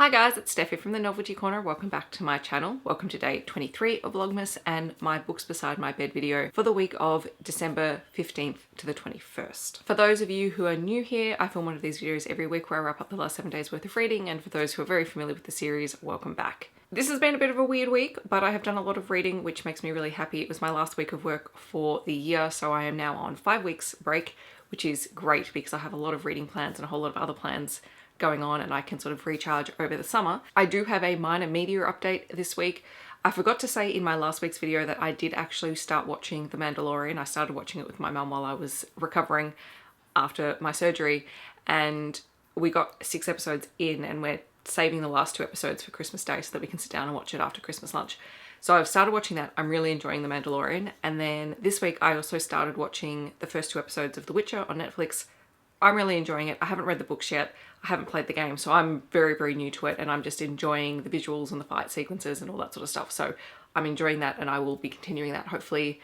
Hi guys, it's Steffi from the Novelty Corner. Welcome back to my channel. Welcome to day 23 of Vlogmas and my books beside my bed video for the week of December 15th to the 21st. For those of you who are new here, I film one of these videos every week where I wrap up the last 7 days worth of reading, and for those who are very familiar with the series, welcome back. This has been a bit of a weird week, but I have done a lot of reading, which makes me really happy. It was my last week of work for the year, so I am now on 5 weeks break, which is great because I have a lot of reading plans and a whole lot of other plans going on, and I can sort of recharge over the summer. I do have a minor media update this week. I forgot to say in my last week's video that I did actually start watching The Mandalorian. I started watching it with my mum while I was recovering after my surgery, and we got 6 episodes in, and we're saving the last 2 episodes for Christmas Day so that we can sit down and watch it after Christmas lunch. So I've started watching that. I'm really enjoying The Mandalorian. And then this week I also started watching the first 2 episodes of The Witcher on Netflix. I'm really enjoying it. I haven't read the books yet. I haven't played the game, so I'm very, very new to it, and I'm just enjoying the visuals and the fight sequences and all that sort of stuff. So I'm enjoying that, and I will be continuing that hopefully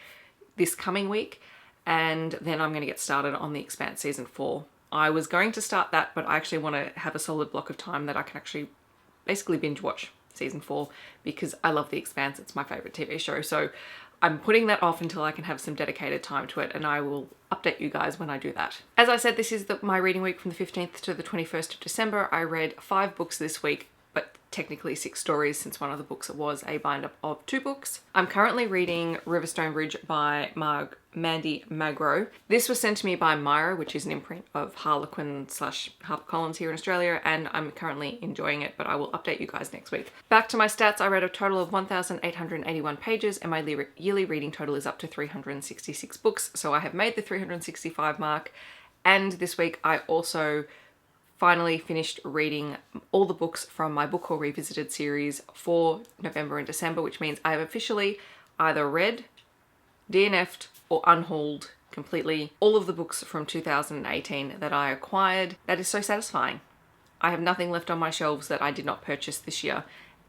this coming week. And then I'm going to get started on The Expanse season 4. I was going to start that, but I actually want to have a solid block of time that I can actually basically binge watch season 4 because I love The Expanse. It's my favorite TV show. So I'm putting that off until I can have some dedicated time to it, and I will update you guys when I do that. As I said, this is my reading week from the 15th to the 21st of December. I read 5 books this week, but technically 6 stories since one of the books was a bind-up of 2 books. I'm currently reading Riverstone Ridge by Mandy Magro. This was sent to me by Myra, which is an imprint of Harlequin / HarperCollins here in Australia, and I'm currently enjoying it, but I will update you guys next week. Back to my stats, I read a total of 1,881 pages, and my yearly reading total is up to 366 books, so I have made the 365 mark. And this week I also finally finished reading all the books from my Book Haul Revisited series for November and December, which means I have officially either read, DNF'd, or unhauled completely all of the books from 2018 that I acquired. That is so satisfying. I have nothing left on my shelves that I did not purchase this year,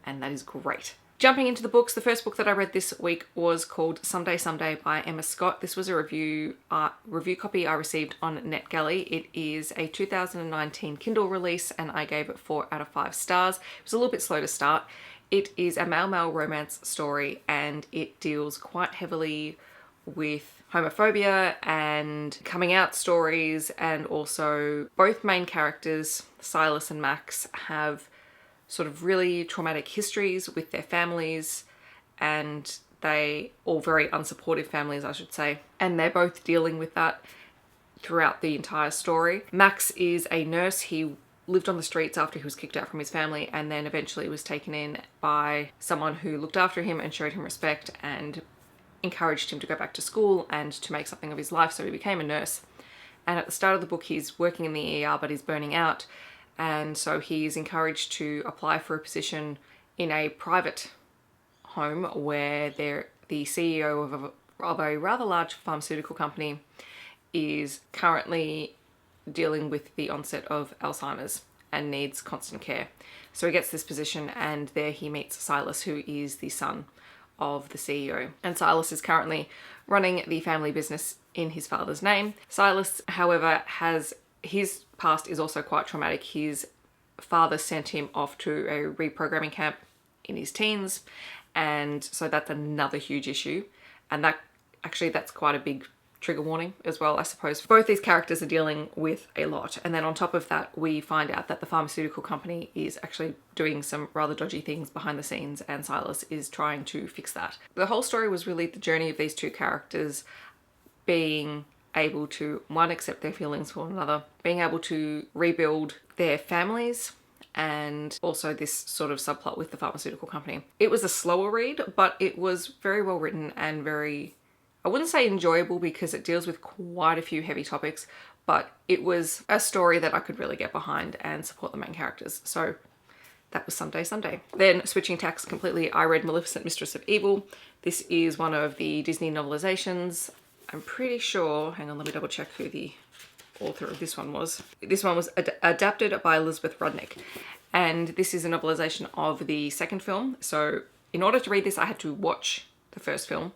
and that is great. Jumping into the books, the first book that I read this week was called Someday Someday by Emma Scott. This was a review copy I received on NetGalley. It is a 2019 Kindle release, and I gave it 4 out of 5 stars. It was a little bit slow to start. It is a male-male romance story, and it deals quite heavily with homophobia and coming out stories, and also both main characters, Silas and Max, have sort of really traumatic histories with their families, and they all very unsupportive families, I should say, and they're both dealing with that throughout the entire story. Max is a nurse. He lived on the streets after he was kicked out from his family, and then eventually was taken in by someone who looked after him and showed him respect and encouraged him to go back to school and to make something of his life, so he became a nurse. And at the start of the book he's working in the ER, but he's burning out, and so he's encouraged to apply for a position in a private home where the CEO of a rather large pharmaceutical company is currently dealing with the onset of Alzheimer's and needs constant care. So he gets this position, and there he meets Silas, who is the son of the CEO. And Silas is currently running the family business in his father's name. Silas, however, his past is also quite traumatic. His father sent him off to a reprogramming camp in his teens, and so that's another huge issue. And that's quite a big trigger warning as well, I suppose. Both these characters are dealing with a lot, and then on top of that we find out that the pharmaceutical company is actually doing some rather dodgy things behind the scenes, and Silas is trying to fix that. The whole story was really the journey of these 2 characters being able to, one, accept their feelings for one another, being able to rebuild their families, and also this sort of subplot with the pharmaceutical company. It was a slower read, but it was very well written and very, I wouldn't say enjoyable because it deals with quite a few heavy topics, but it was a story that I could really get behind and support the main characters. So that was Someday Someday. Then switching tacks completely, I read Maleficent, Mistress of Evil. This is one of the Disney novelizations. I'm pretty sure, hang on, let me double check who the author of this one was. This one was adapted by Elizabeth Rudnick, and this is a novelization of the second film. So in order to read this I had to watch the first film,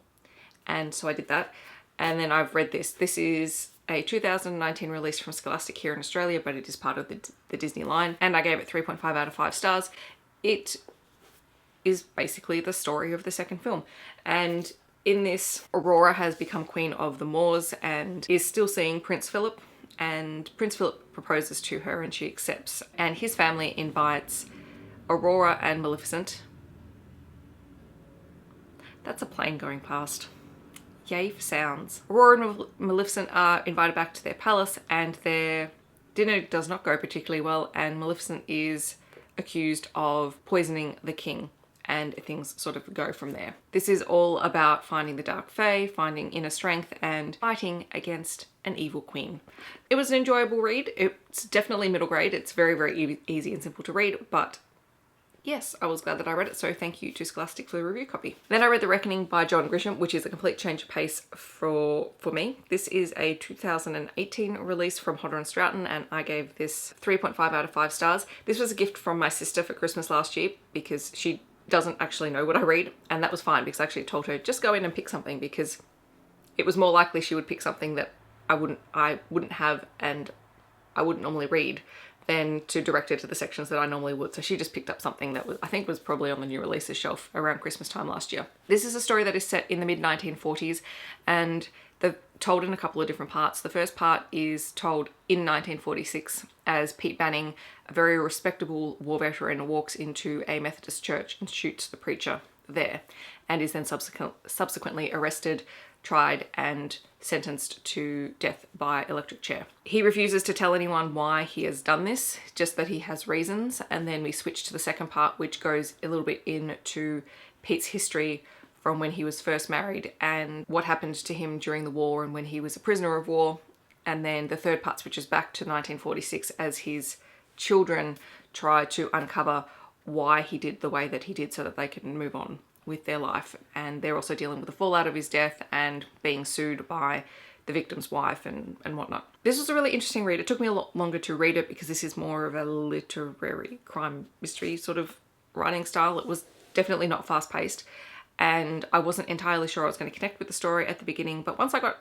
and so I did that, and then I've read this. This is a 2019 release from Scholastic here in Australia, but it is part of the Disney line, and I gave it 3.5 out of 5 stars. It is basically the story of the second film, and in this, Aurora has become Queen of the Moors and is still seeing Prince Philip, and Prince Philip proposes to her and she accepts, and his family invites Aurora and Maleficent. That's a plane going past. Yay for sounds. Aurora and Maleficent are invited back to their palace, and their dinner does not go particularly well, and Maleficent is accused of poisoning the king, and things sort of go from there. This is all about finding the Dark Fae, finding inner strength, and fighting against an evil queen. It was an enjoyable read. It's definitely middle grade. It's very, very easy and simple to read, but yes, I was glad that I read it, so thank you to Scholastic for the review copy. Then I read The Reckoning by John Grisham, which is a complete change of pace for me. This is a 2018 release from Hodder and Stoughton, and I gave this 3.5 out of 5 stars. This was a gift from my sister for Christmas last year because she doesn't actually know what I read, and that was fine because I actually told her just go in and pick something, because it was more likely she would pick something that I wouldn't have and I wouldn't normally read than to direct her to the sections that I normally would. So she just picked up something that I think was probably on the new releases shelf around Christmas time last year. This is a story that is set in the mid 1940s, and they're told in a couple of different parts. The first part is told in 1946 as Pete Banning, a very respectable war veteran, walks into a Methodist church and shoots the preacher there, and is then subsequently arrested, tried, and sentenced to death by electric chair. He refuses to tell anyone why he has done this, just that he has reasons. And then we switch to the second part, which goes a little bit into Pete's history from when he was first married and what happened to him during the war and when he was a prisoner of war. And then the third part switches back to 1946 as his children try to uncover why he did the way that he did so that they can move on with their life. And they're also dealing with the fallout of his death and being sued by the victim's wife and whatnot. This was a really interesting read. It took me a lot longer to read it because this is more of a literary crime mystery sort of writing style. It was definitely not fast paced, and I wasn't entirely sure I was going to connect with the story at the beginning, but once I got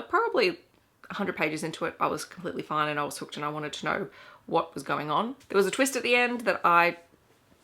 probably 100 pages into it, I was completely fine and I was hooked and I wanted to know what was going on. There was a twist at the end that I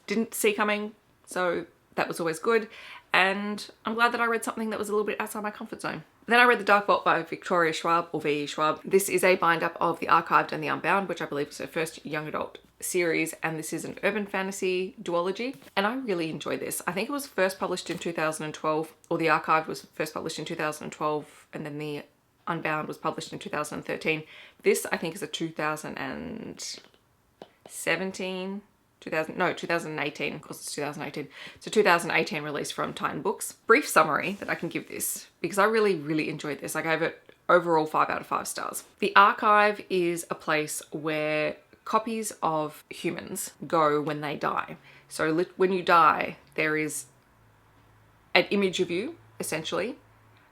didn't see coming, so that was always good, and I'm glad that I read something that was a little bit outside my comfort zone. Then I read The Dark Vault by Victoria Schwab, or V.E. Schwab. This is a bind-up of The Archived and The Unbound, which I believe is her first young adult series, and this is an urban fantasy duology, and I really enjoyed this. I think it was first published in 2012, or The Archived was first published in 2012, and then The Unbound was published in 2013. This, I think, is a 2018, of course it's 2018. It's a 2018 release from Titan Books. Brief summary that I can give this, because I really, really enjoyed this. I gave it overall 5 out of 5 stars. The Archive is a place where copies of humans go when they die. So when you die, there is an image of you, essentially,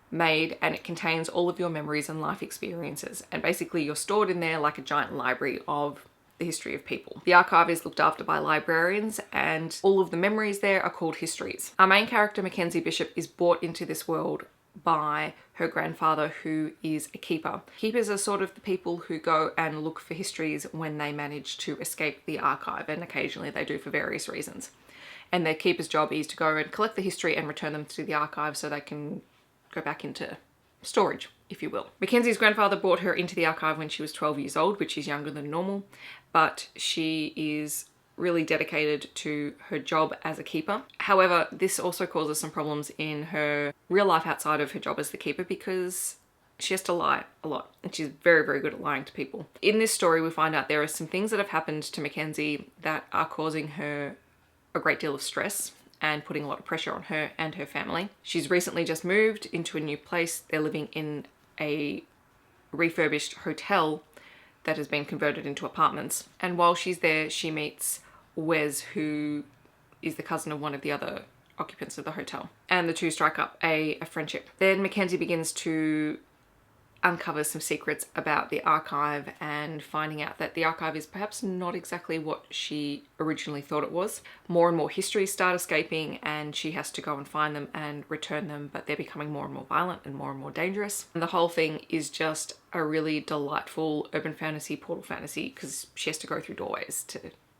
made, and it contains all of your memories and life experiences. And basically you're stored in there like a giant library of the history of people. The archive is looked after by librarians, and all of the memories there are called histories. Our main character, Mackenzie Bishop, is brought into this world by her grandfather, who is a keeper. Keepers are sort of the people who go and look for histories when they manage to escape the archive, and occasionally they do for various reasons. And their keeper's job is to go and collect the history and return them to the archive so they can go back into storage, if you will. Mackenzie's grandfather brought her into the archive when she was 12 years old, which is younger than normal, but she is really dedicated to her job as a keeper. However, this also causes some problems in her real life outside of her job as the keeper, because she has to lie a lot, and she's very, very good at lying to people. In this story, we find out there are some things that have happened to Mackenzie that are causing her a great deal of stress and putting a lot of pressure on her and her family. She's recently just moved into a new place. They're living in a refurbished hotel that has been converted into apartments. And while she's there, she meets Wes, who is the cousin of one of the other occupants of the hotel. And the two strike up a friendship. Then Mackenzie begins to uncovers some secrets about the archive and finding out that the archive is perhaps not exactly what she originally thought it was. More and more histories start escaping and she has to go and find them and return them, but they're becoming more and more violent and more dangerous. And the whole thing is just a really delightful urban fantasy, portal fantasy, because she has to go through doorways to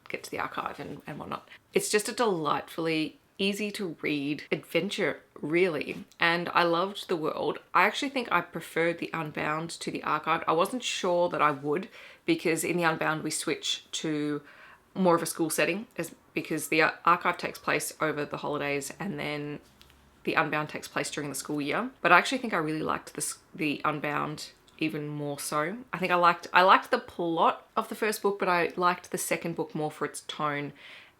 get to the archive and whatnot. It's just a delightfully easy to read adventure, really, and I loved the world. I actually think I preferred the Unbound to the Archive. I wasn't sure that I would, because in the Unbound we switch to more of a school setting, because the Archive takes place over the holidays and then the Unbound takes place during the school year. But I actually think I really liked the Unbound even more so. I think I liked the plot of the first book, but I liked the second book more for its tone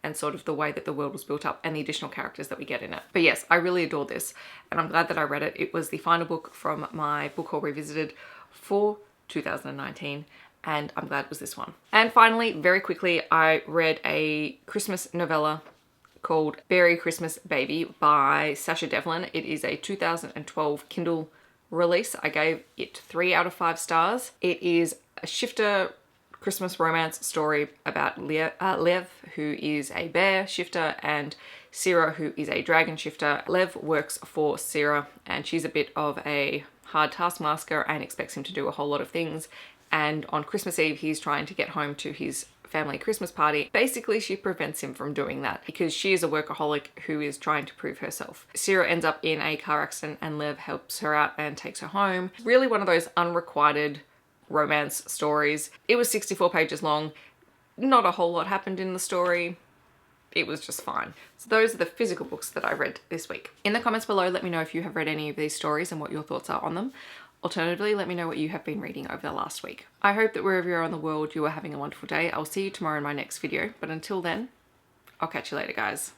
and sort of the way that the world was built up and the additional characters that we get in it. But yes, I really adored this and I'm glad that I read it. It was the final book from my book haul revisited for 2019 and I'm glad it was this one. And finally, very quickly, I read a Christmas novella called Berry Christmas Baby by Sasha Devlin. It is a 2012 Kindle release. I gave it 3 out of 5 stars. It is a shifter Christmas romance story about Lev, who is a bear shifter, and Sarah, who is a dragon shifter. Lev works for Sarah and she's a bit of a hard taskmaster and expects him to do a whole lot of things. And on Christmas Eve, he's trying to get home to his family Christmas party. Basically, she prevents him from doing that because she is a workaholic who is trying to prove herself. Sarah ends up in a car accident and Lev helps her out and takes her home. Really one of those unrequited romance stories. It was 64 pages long. Not a whole lot happened in the story. It was just fine. So those are the physical books that I read this week. In the comments below, let me know if you have read any of these stories and what your thoughts are on them. Alternatively, let me know what you have been reading over the last week. I hope that wherever you are in the world, you are having a wonderful day. I'll see you tomorrow in my next video. But until then, I'll catch you later, guys.